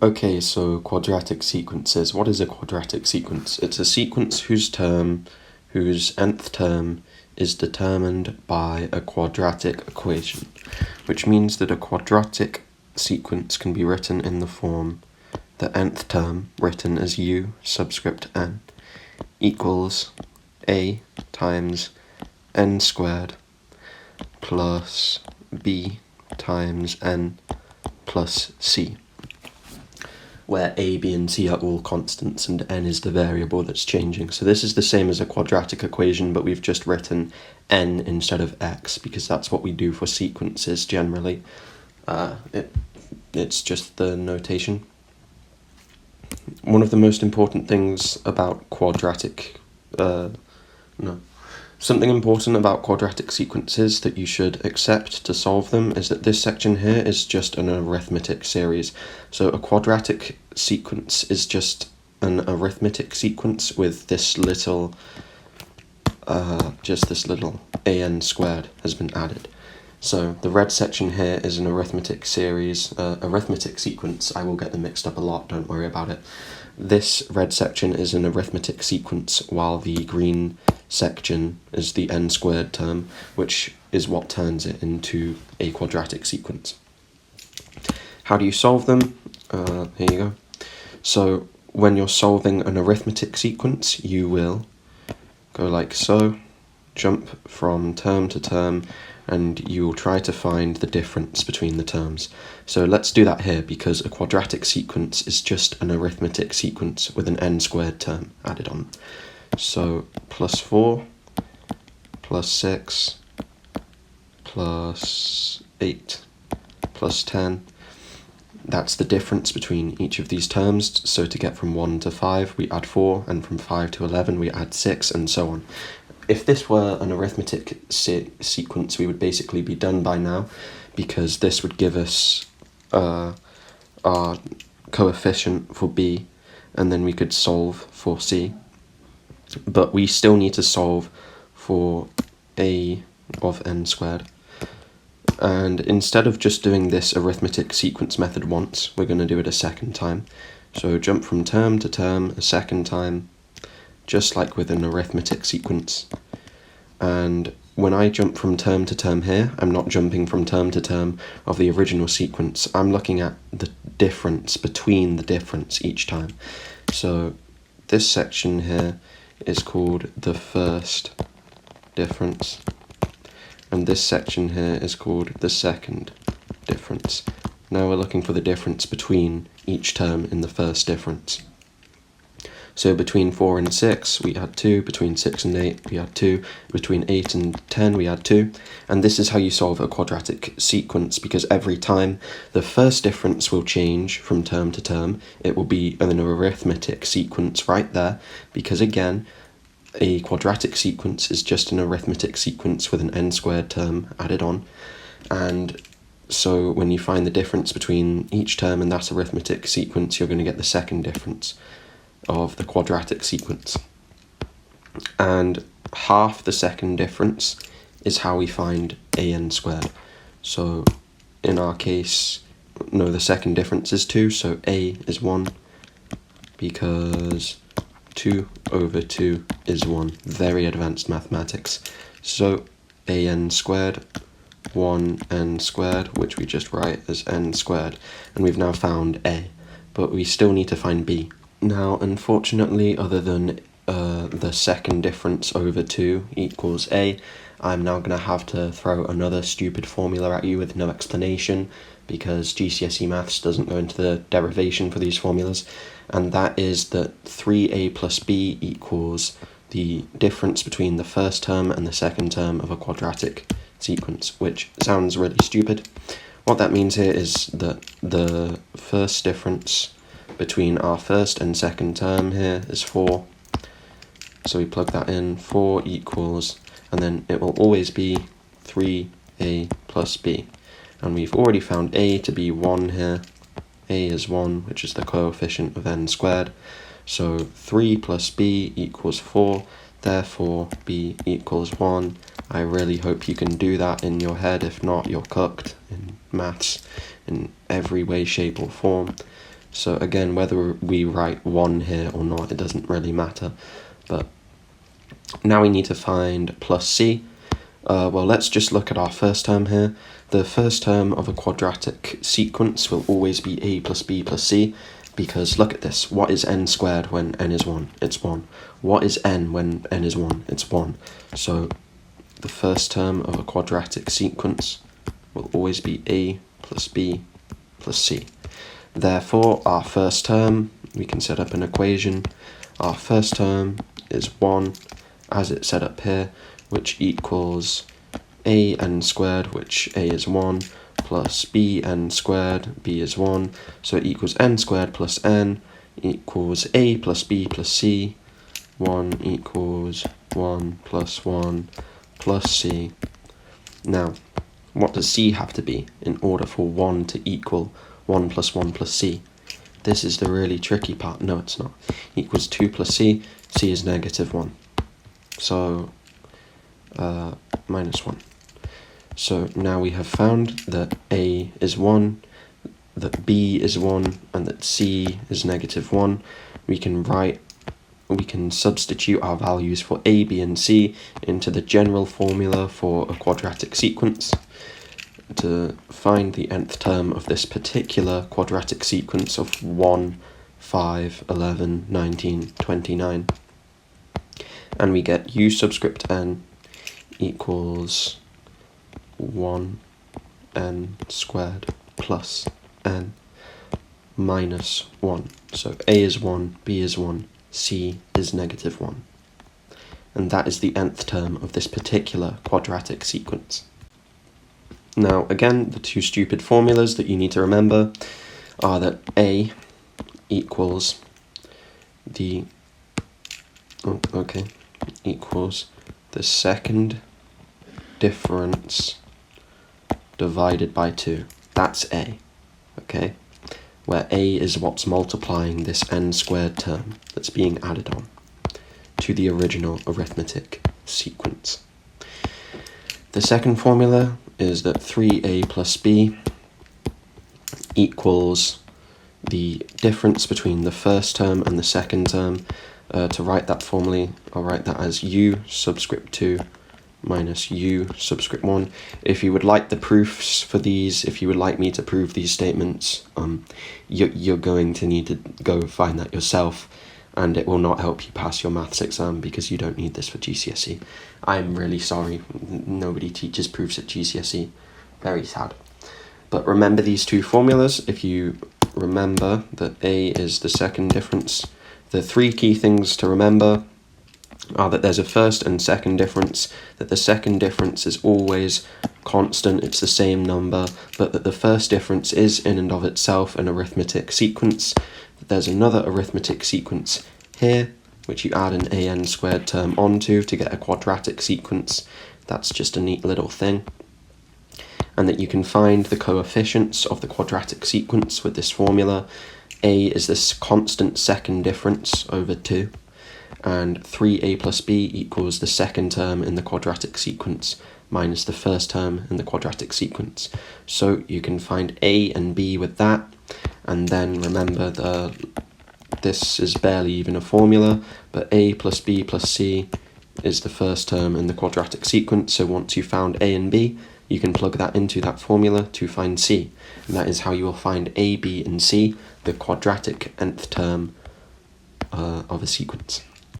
Okay, so quadratic sequences. What is a quadratic sequence? It's a sequence whose nth term is determined by a quadratic equation, which means that a quadratic sequence can be written in the form the nth term, written as u subscript n, equals a times n squared plus b times n plus c, where a, b, and c are all constants and n is the variable that's changing. So this is the same as a quadratic equation, but we've just written n instead of x because that's what we do for sequences generally. It's just the notation. One of the most important things about Something important about quadratic sequences that you should accept to solve them is that this section here is just an arithmetic series. So a quadratic sequence is just an arithmetic sequence with this little, just this little an squared has been added. So the red section here is an arithmetic series, arithmetic sequence. I will get them mixed up a lot, don't worry about it. This red section is an arithmetic sequence, while the green section is the n squared term, which is what turns it into a quadratic sequence. How do you solve them? Here you go. So when you're solving an arithmetic sequence, you will go like so, jump from term to term, and you will try to find the difference between the terms. So let's do that here, because a quadratic sequence is just an arithmetic sequence with an n squared term added on. So plus 4, plus 6, plus 8, plus 10. That's the difference between each of these terms. So to get from 1 to 5, we add 4, and from 5 to 11, we add 6, and so on. If this were an arithmetic sequence, we would basically be done by now, because this would give us our coefficient for b, and then we could solve for c. But we still need to solve for a of n squared. And instead of just doing this arithmetic sequence method once, we're going to do it a second time. So jump from term to term a second time, just like with an arithmetic sequence. And when I jump from term to term here, I'm not jumping from term to term of the original sequence. I'm looking at the difference between the difference each time. So this section here is called the first difference, and this section here is called the second difference. Now we're looking for the difference between each term in the first difference. So between 4 and 6 we add 2, between 6 and 8 we add 2, between 8 and 10 we add 2, and this is how you solve a quadratic sequence, because every time the first difference will change from term to term. It will be an arithmetic sequence right there, because again, a quadratic sequence is just an arithmetic sequence with an n squared term added on, and so when you find the difference between each term in that arithmetic sequence, you're going to get the second difference of the quadratic sequence. And half the second difference is how we find an squared. So in our case, no, the second difference is 2, so a is 1, because 2 over 2 is 1. Very advanced mathematics. So an squared, 1n squared, which we just write as n squared, and we've now found a, but we still need to find b. Now, unfortunately, other than the second difference over 2 equals a, I'm now going to have to throw another stupid formula at you with no explanation, because GCSE maths doesn't go into the derivation for these formulas, and that is that 3a plus b equals the difference between the first term and the second term of a quadratic sequence, which sounds really stupid. What that means here is that the first difference between our first and second term here is 4. So we plug that in, 4 equals, and then it will always be 3a plus b. And we've already found a to be 1 here. A is 1, which is the coefficient of n squared. So 3 plus b equals 4, therefore b equals 1. I really hope you can do that in your head. If not, you're cooked in maths in every way, shape or form. So again, whether we write 1 here or not, it doesn't really matter. But now we need to find plus c. Well, let's just look at our first term here. The first term of a quadratic sequence will always be a plus b plus c, because look at this. What is n squared when n is 1? It's 1. What is n when n is 1? It's 1. So the first term of a quadratic sequence will always be a plus b plus c. Therefore, our first term, we can set up an equation. Our first term is 1, as it's set up here, which equals a n squared, which a is 1, plus b n squared, b is 1. So it equals n squared plus n equals a plus b plus c. 1 equals 1 plus c. Now, what does c have to be in order for 1 to equal 1 plus c? This is the really tricky part. No, it's not. Equals 2 plus c. C is negative 1. So, minus 1. So now we have found that a is 1, that b is 1, and that c is negative 1. We can substitute our values for a, b, and c into the general formula for a quadratic sequence to find the nth term of this particular quadratic sequence of 1, 5, 11, 19, 29. And we get u subscript n equals 1 n squared plus n minus 1. So a is 1, b is 1, c is negative 1. And that is the nth term of this particular quadratic sequence. Now, again, the two stupid formulas that you need to remember are that a equals equals the second difference divided by 2. That's a, okay? Where a is what's multiplying this n squared term that's being added on to the original arithmetic sequence. The second formula is that 3a plus b equals the difference between the first term and the second term. To write that formally, I'll write that as u subscript 2 minus u subscript 1. If you would like the proofs for these, if you would like me to prove these statements, you're going to need to go find that yourself, and it will not help you pass your maths exam because you don't need this for GCSE. I'm really sorry, nobody teaches proofs at GCSE. Very sad. But remember these two formulas. If you remember that a is the second difference, the three key things to remember are that there's a first and second difference, that the second difference is always constant, it's the same number, but that the first difference is in and of itself an arithmetic sequence, that there's another arithmetic sequence here, which you add an an squared term onto to get a quadratic sequence. That's just a neat little thing. And that you can find the coefficients of the quadratic sequence with this formula. A is this constant second difference over 2, and 3a plus b equals the second term in the quadratic sequence minus the first term in the quadratic sequence. So you can find a and b with that, and then remember this is barely even a formula, but a plus b plus c is the first term in the quadratic sequence. So once you found a and b, you can plug that into that formula to find c, and that is how you will find a, b, and c, the quadratic nth term of a sequence.